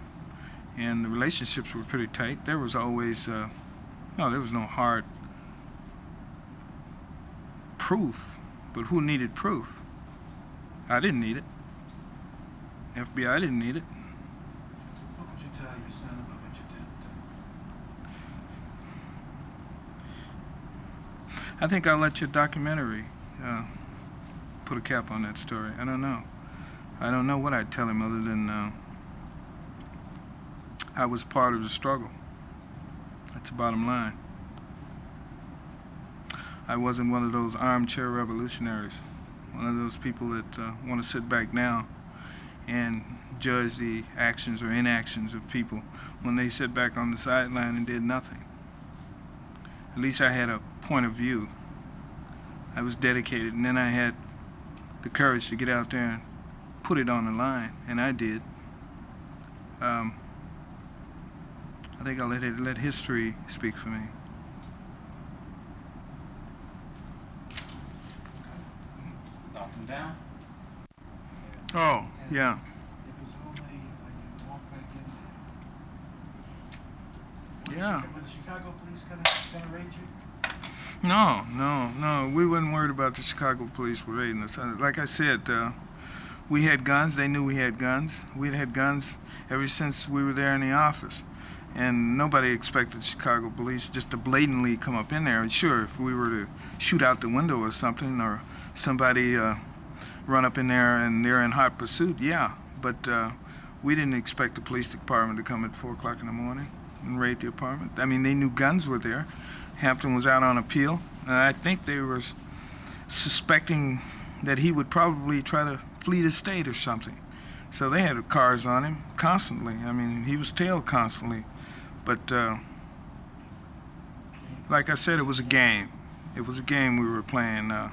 and the relationships were pretty tight. There was always, there was no hard proof, but who needed proof? I didn't need it. FBI didn't need it. What would you tell your son about what you did? I think I'll let your documentary put a cap on that story. I don't know. I don't know what I'd tell him other than I was part of the struggle. That's the bottom line. I wasn't one of those armchair revolutionaries, one of those people that want to sit back now and judge the actions or inactions of people when they sit back on the sideline and did nothing. At least I had a point of view. I was dedicated, and then I had the courage to get out there and put it on the line, and I did. I think I'll let history speak for me. Knock him down. Oh, yeah. It was only when you walked back in there. Yeah. Were the Chicago police gonna raid you? No. We weren't worried about the Chicago police raiding us. Like I said, we had guns. They knew we had guns. We'd had guns ever since we were there in the office. And nobody expected Chicago police just to blatantly come up in there. And sure, if we were to shoot out the window or something, or somebody run up in there and they're in hot pursuit, yeah. But we didn't expect the police department to come at 4 o'clock in the morning and raid the apartment. I mean, they knew guns were there. Hampton was out on appeal, and I think they were suspecting that he would probably try to flee the state or something. So they had cars on him constantly. I mean, he was tailed constantly. But like I said, it was a game. It was a game we were playing. The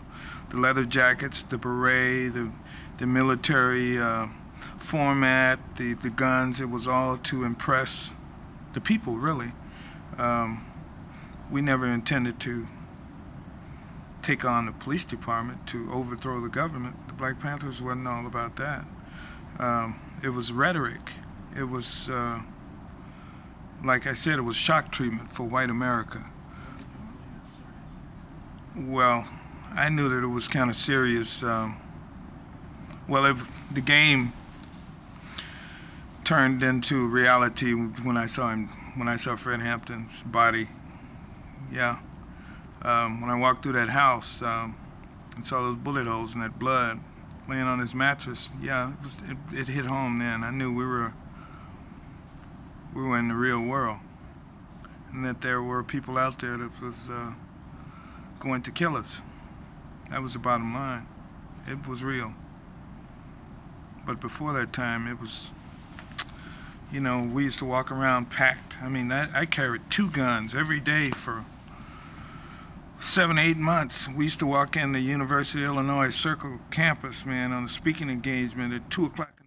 leather jackets, the beret, the military format, the guns, it was all to impress the people, really. We never intended to take on the police department to overthrow the government. The Black Panthers wasn't all about that. It was rhetoric. It was, like I said, it was shock treatment for white America. Well, I knew that it was kind of serious. The game turned into reality when I saw Fred Hampton's body. Yeah. When I walked through that house and saw those bullet holes and that blood laying on his mattress, yeah, it hit home then. I knew we were in the real world, and that there were people out there that was going to kill us. That was the bottom line. It was real. But before that time, it was, we used to walk around packed. I mean, I carried 2 guns every day for 7-8 months. We used to walk in the University of Illinois Circle campus, man, on a speaking engagement at 2 o'clock.